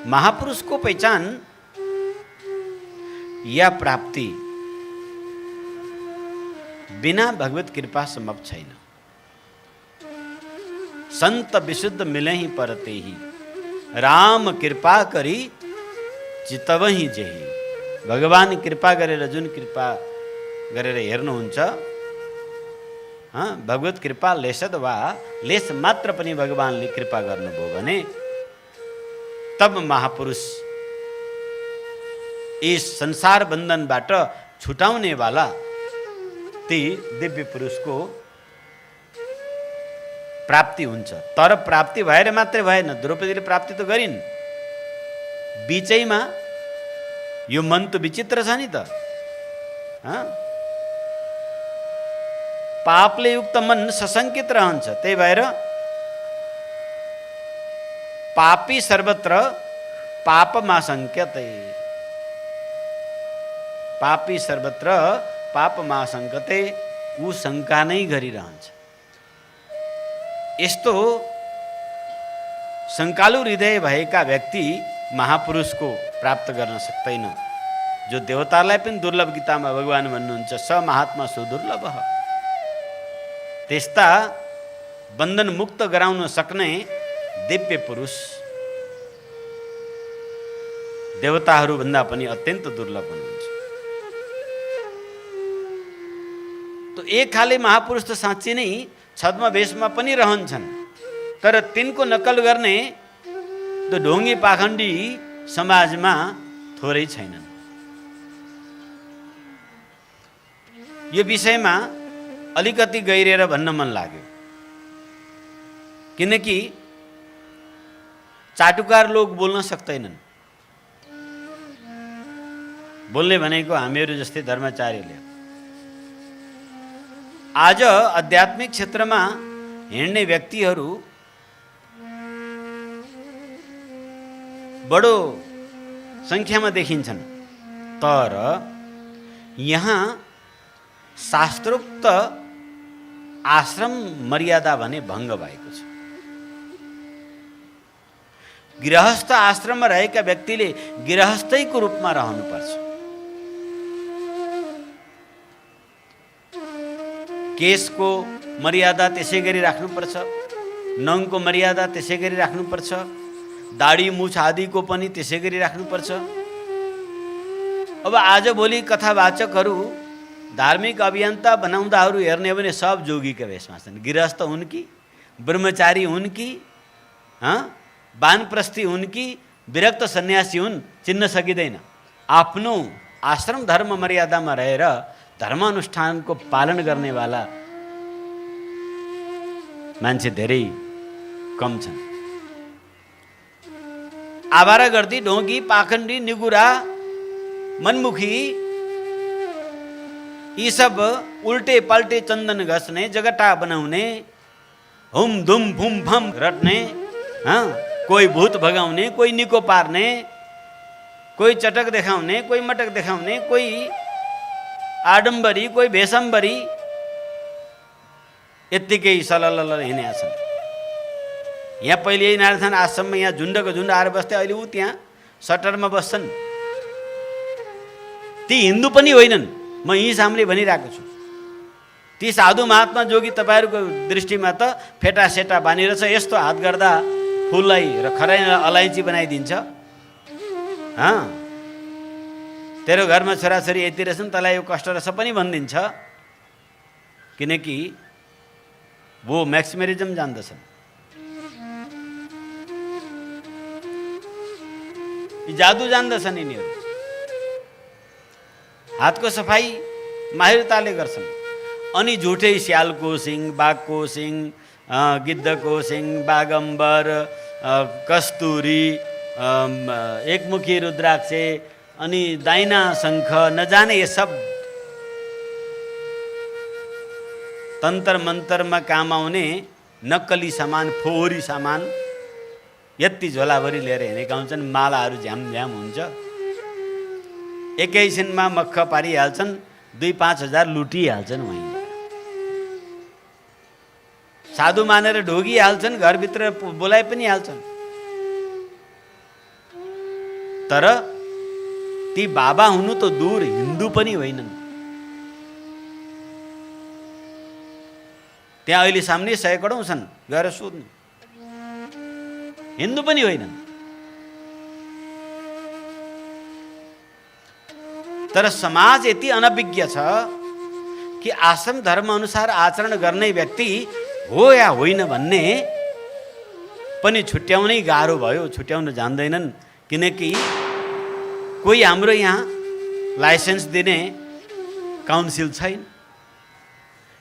महापुरुष को पहचान या प्राप्ति बिना भगवत कृपा संभव छैन। संत विशुद्ध मिले ही परते ही, राम कृपा करी चितवही जेही। भगवान कृपा गरेर जुन कृपा गरेर हेर्नुहुन्छ, भगवत कृपा लेशद वा लेस मात्र पनि भगवानले कृपा गर्नुभयो भने तब महापुरुष इस संसार बन्धनबाट छुटाउने वाला ती दिव्य पुरुषको प्राप्ति हुन्छ। तर प्राप्ति भएर मात्रै भएन, द्रौपदीले प्राप्ति त गरिन्, बीचैमा यो मन त विचित्र छ नि त। पापले युक्त मन सशङ्कित रहन्छ। त्यही भएर पापी सर्वत्र पापमाशङ्क्यते, पापी सर्वत्र पापमाशङ्क्यते, ऊ शङ्का नै गरिरहन्छ। यस्तो शङ्कालु हृदय भएका व्यक्ति महापुरुषको प्राप्त गर्न सक्दैन। जो देवतालाई पनि दुर्लभ, गीतामा भगवान भन्नुहुन्छ स महात्मा सुदुर्लभ। त्यस्ता बन्धन मुक्त गराउन सक्ने दिव्य पुरुष देवताहरू भन्दा पनि अत्यन्त दुर्लभ हुनुहुन्छ। तो एक खाले महापुरुष त साँच्चै नै छद्म वेशमा पनि रहन्छन्, तर तिनको नक्कल गर्ने त ढोङ्गी पाखण्डी समाजमा थोरै छैनन्। यो विषयमा अलिकति गहिरेर भन्न मन लाग्यो, किनकि चाटुकार लोग बोल्न सक्दैनन्। बोल्ने भनेको हामीहरू जस्तै धर्माचार्यले। आज आध्यात्मिक क्षेत्रमा हिँड्ने व्यक्तिहरू बडो संख्यामा देखिन्छन्, तर यहाँ शास्त्रोक्त आश्रम मर्यादा भने भङ्ग भएको छ। गृहस्थ आश्रममा रहेका व्यक्तिले गृहस्थैको रूपमा रहनुपर्छ। केशको मर्यादा त्यसै गरी राख्नुपर्छ, नङको मर्यादा त्यसै गरी राख्नुपर्छ, दाढी मुछ आदिको पनि त्यसै गरी राख्नुपर्छ। अब आजभोलि कथावाचकहरू धार्मिक अभियन्ता बनाउँदाहरू हेर्ने हो भने सब जोगीका वेशमा छन्। गृहस्थ हुन् कि, ब्रह्मचारी हुन् कि, वानप्रस्थी हुन् कि, विरक्त सन्यासी हुन्, चिन्न सकिँदैन। आफ्नो आश्रम धर्म मर्यादामा रहेर धर्मानुष्ठानको पालन गर्नेवाला मान्छे धेरै कम छन्। आवारा गर्दी, ढोंगी, पाखण्डी, निगुरा, मनमुखी यी सब उल्टे पल्टे चन्दन घस्ने, जगटा बनाउने, हुम धुम फुम फम रट्ने, कोही भूत भगाउने, कोही निको पार्ने, कोही चटक देखाउने, कोही मटक देखाउने, कोही आडम्बरी, कोही भेषम्बरी, यत्तिकै सललल हिँडेका छन्। यहाँ पहिले यही नारायण आश्रममा यहाँ झुन्डको झुन्ड आएर बस्थे, अहिले ऊ त्यहाँ सटरमा बस्छन्। ती हिन्दू पनि होइनन्, म यही सामले भनिरहेको छु। ती साधु महात्मा जोगी तपाईँहरूको दृष्टिमा त फेटा सेटा बानिरहेछ, यस्तो हात गर्दा फुललाई र खराइ अलैँची बनाइदिन्छ। तेरो घरमा छोराछोरी यति रहेछन्, तँलाई यो कष्ट रहेछ पनि भनिदिन्छ, किनकि वो म्याक्सिमरिजम जान्दछन्। जादु जान्दछन् यिनीहरू। हातको सफाई माहिरताले गर्छन्। अनि झुठै स्यालको सिङ, बाघको सिङ, गिद्धको सिङ, बागम्बर, कस्तुरी, एकमुखी रुद्राक्ष, अनि दाइना शङ्ख, नजाने ये सब तन्त्र मन्तरमा काम आउने नक्कली सामान, फोहोरी सामान यति झोलाभरि लिएर हिँडेका हुन्छन्। मालाहरू झ्यामझ्याम हुन्छ, एकैछिनमा मक्ख पारिहाल्छन्, 2-5 हजार लुटिहाल्छन्। वहीँ साधु मानेर ढोगिहाल्छन्, घरभित्र बोलाइ पनि हाल्छन्। तर ती बाबा हुनु त दूर हिन्दू पनि होइनन्। त्यहाँ अहिले सामने सयकडौँ छन्, गएर सोध्नु, हिन्दू पनि होइनन्। तर समाज यति अनभिज्ञ छ कि आश्रम धर्म अनुसार आचरण गर्ने व्यक्ति हो या होइन भन्ने पनि छुट्याउनै गाह्रो भयो, छुट्याउन जान्दैनन्। किनकि कोही हाम्रो यहाँ लाइसेन्स दिने काउन्सिल छैन।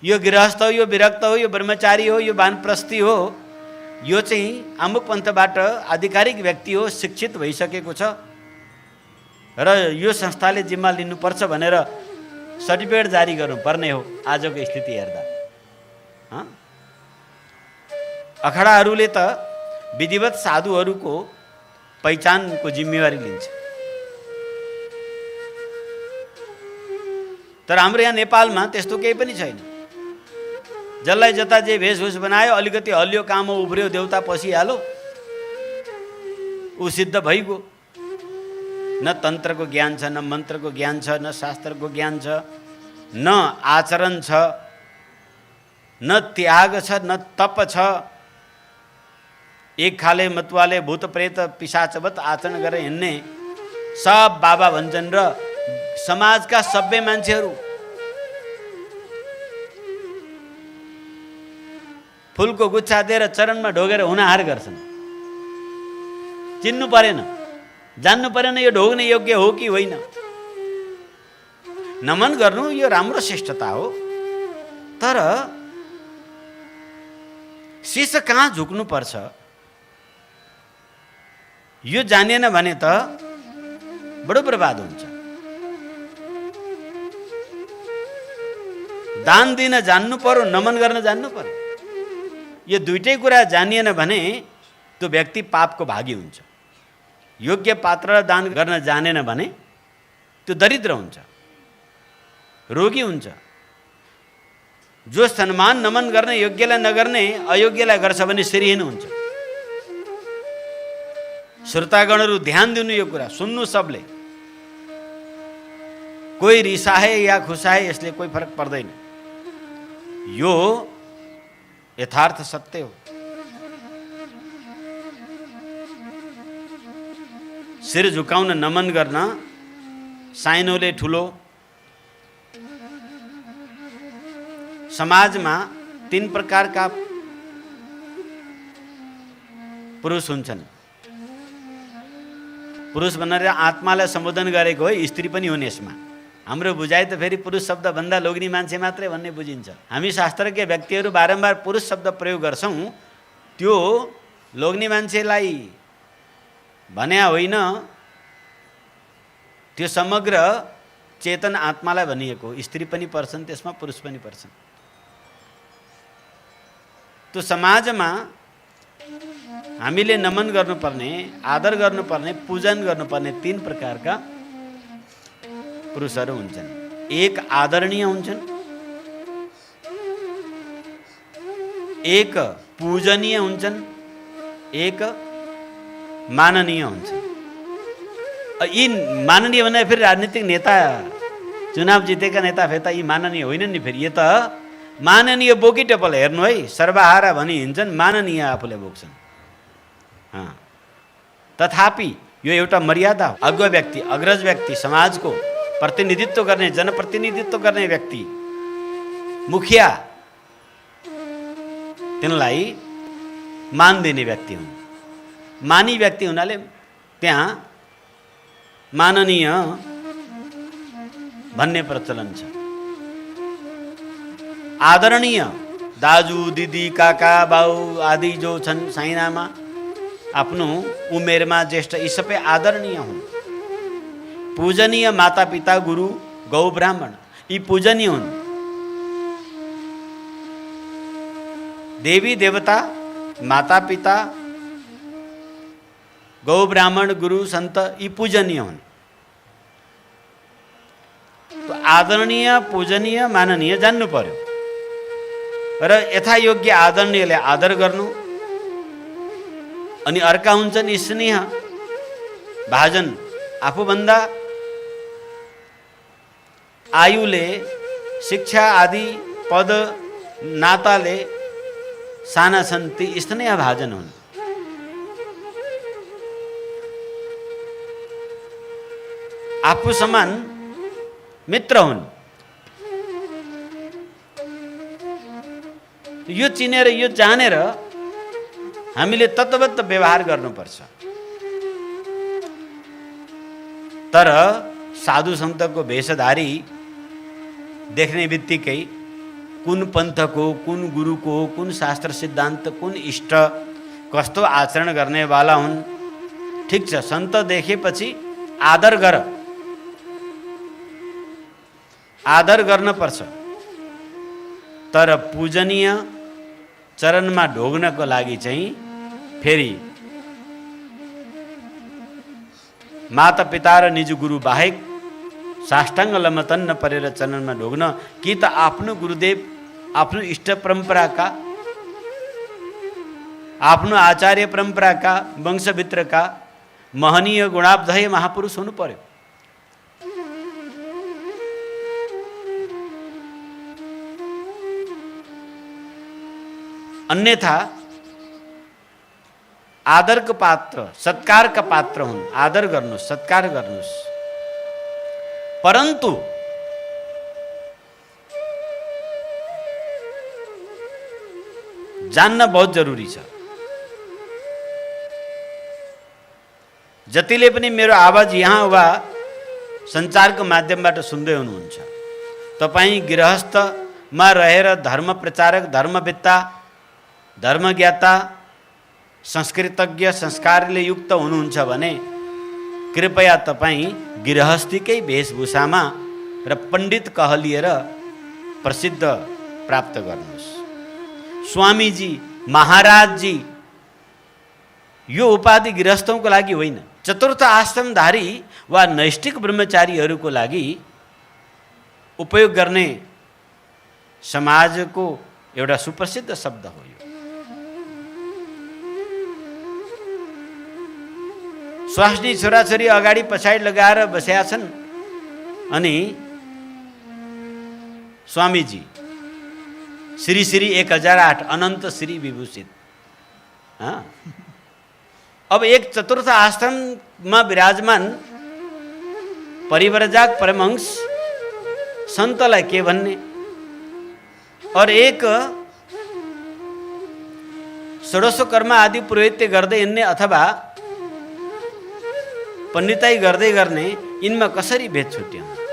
यो गृहस्थ हो, यो विरक्त हो, यो ब्रह्मचारी हो, यो वानप्रस्थी हो, यो चाहिँ अमुक पन्थबाट आधिकारिक व्यक्ति हो, शिक्षित भइसकेको छ र यो संस्थाले जिम्मा लिनुपर्छ भनेर सर्टिफिकेट जारी गर्नुपर्ने हो। आजको स्थिति हेर्दा अखडाहरूले त विधिवत साधुहरूको पहिचानको जिम्मेवारी लिन्छ। तर हाम्रो यहाँ नेपालमा त्यस्तो केही पनि छैन। जसलाई जता जे भेषभूष बनायो, अलिकति हल्लियो, काम उब्रियो, देउता पसिहाल्यो, ऊ सिद्ध भइगयो। न तन्त्रको ज्ञान छ, न मन्त्रको ज्ञान छ, न शास्त्रको ज्ञान छ, न आचरण छ, न त्याग छ, न तप छ। एक खाले मतवाले भूत प्रेत पिशाचवत आचरण गरेर हिँड्ने सब बाबा भन्छन् र समाजका सभ्य मान्छेहरू फुलको गुच्छा दिएर चरणमा ढोगेर हुनहार गर्छन्। चिन्नु परेन, जान्नु परेन यो ढोग्ने योग्य हो कि होइन। नमन गर्नु यो राम्रो श्रेष्ठता हो, तर शीश कहाँ झुक्नु पर्छ यो जानेन भने त बडो बर्बाद हुन्छ। दान दिन जान्नु पर्यो, नमन गर्न जान्नु पर्यो। यो दुईटै कुरा जानिएन भने त्यो व्यक्ति पापको भागी हुन्छ। योग्य पात्र दान गर्न जानेन भने त्यो दरिद्र हुन्छ, रोगी हुन्छ। जो सम्मान नमन गर्ने योग्यलाई नगर्ने अयोग्यलाई गर्छ भने श्रीहीन हुन्छ। श्रोतागणहरू ध्यान दिनु, यो कुरा सुन्नु सबले। कोही रिसाए या खुसाए यसले कोही फरक पर्दैन। यो यथार्थ सत्य हो। शिर झुकाउन, नमन गर्न साइनोले ठुलो। समाजमा तीन प्रकारका पुरुष हुन्छन्। पुरुष भनेर आत्मालाई सम्बोधन गरेको हो, स्त्री पनि हुन् यसमा। हाम्रो बुझाइ त फेरि पुरुष शब्द भन्दा लोग्ने मान्छे मात्रै भन्ने बुझिन्छ। हामी शास्त्रज्ञ व्यक्तिहरू बारम्बार पुरुष शब्द प्रयोग गर्छौँ, त्यो लोग्ने मान्छेलाई भन्या होइन, त्यो समग्र चेतन आत्मालाई भनिएको। स्त्री पनि पर्छन् त्यसमा, पुरुष पनि पर्छन्। त्यो समाजमा हामीले नमन गर्नुपर्ने, आदर गर्नुपर्ने, पूजन गर्नुपर्ने तीन प्रकारका पुरुषहरू हुन्छन्। एक आदरणीय हुन्छन्, एक पूजनीय हुन्छन्, एक माननीय हुन्छन्। यी माननीय भने फेरि राजनीतिक नेता, चुनाव जितेका नेता फेता यी माननीय होइनन् नि। फेरि यो त माननीय बोकी टेपल हेर्नु है, सर्वहारा भनी हिँड्छन्, माननीय आफूले बोक्छन्। तथापि यो एउटा मर्यादा हो। अग्र व्यक्ति, अग्रज व्यक्ति, समाजको प्रतिनिधित्व गर्ने, जनप्रतिनिधित्व गर्ने व्यक्ति, मुखिया, तिनलाई मान दिने व्यक्ति हुन्। मानी व्यक्ति हुनाले त्यहाँ माननीय भन्ने प्रचलन छ। आदरणीय दाजु, दिदी, काका, बाउ आदि जो छन् साइनामा, आफ्नो उमेरमा ज्येष्ठ, यी सबै आदरणीय हुन्। पूजनीय माता पिता, गुरु, गौ ब्राह्मण, यी पूजनीय हुन्। देवी देवता, माता पिता, गौ ब्राह्मण, गुरु, सन्त, यी पूजनीय हुन्। तो आदरणीय, पूजनीय, माननीय जान्नु पर्यो र यथायोग्य आदरणीयले आदर गर्नु। अनि अर्का हुन्छन् स्नेह भाजन, आफूभन्दा आयुले, शिक्षा आदि पद नाताले साना छन् ती स्नेहभाजन हुन्। आफू समान मित्र हुन्। यो चिनेर यो जानेर हामीले तत्त्वबद्ध व्यवहार गर्नुपर्छ। तर साधु सन्तको वेशधारी देख्ने बित्तिकै कुन पन्थको, कुन गुरुको, कुन शास्त्र सिद्धान्त, कुन इष्ट, कस्तो आचरण गर्नेवाला हुन्। ठिक छ, सन्त देखेपछि आदर गर, आदर गर्न पर्छ। तर पूजनीय चरणमा ढोग्नको लागि चाहिँ फेरि माता पिता र निज गुरु बाहेक साष्टाङ्ग लमतन्न परेर चरणमा ढोग्न कि त आफ्नो गुरुदेव, आफ्नो इष्ट परम्पराका, आफ्नो आचार्य परम्पराका वंशभित्रका महनीय गुणाब्धय महापुरुष हुनु पर्यो। अन्यथा आदरको पात्र, सत्कारका पात्र हुन्। आदर गर्नुहोस्, सत्कार गर्नुहोस्। परन्तु जान्न बहुत जरुरी छ। जतिले पनि मेरो आवाज यहाँ वा सञ्चारको माध्यमबाट सुन्दै हुनुहुन्छ, तपाईँ गृहस्थमा रहेर धर्म प्रचारक, धर्मवेत्ता, धर्मज्ञाता, संस्कृतज्ञ, संस्कारले युक्त हुनुहुन्छ भने कृपया तपाईँ गृहस्थीकै वेशभूषामा र पण्डित कहलिएर प्रसिद्ध प्राप्त गर्नुहोस्। स्वामीजी, महाराजजी, यो उपाधि गृहस्थौँको लागि होइन, चतुर्थ आश्रमधारी वा नैष्ठिक ब्रह्मचारीहरूको लागि उपयोग गर्ने समाजको एउटा सुप्रसिद्ध शब्द हो यो। स्वास्नी छोराछोरी अगाडि पछाडि लगाएर बसेका छन् अनि स्वामीजी श्री श्री 1008 अनन्त श्री विभूषित। अब एक चतुर्थ आश्रममा विराजमान परिव्रजक परमहंस सन्तलाई के भन्ने, और एक षोडशकर्म आदि पुरोहित्य गर्दै हिँड्ने अथवा पण्डिताई गर्दै गर्ने, यिनमा कसरी भेद छुट्याउनु?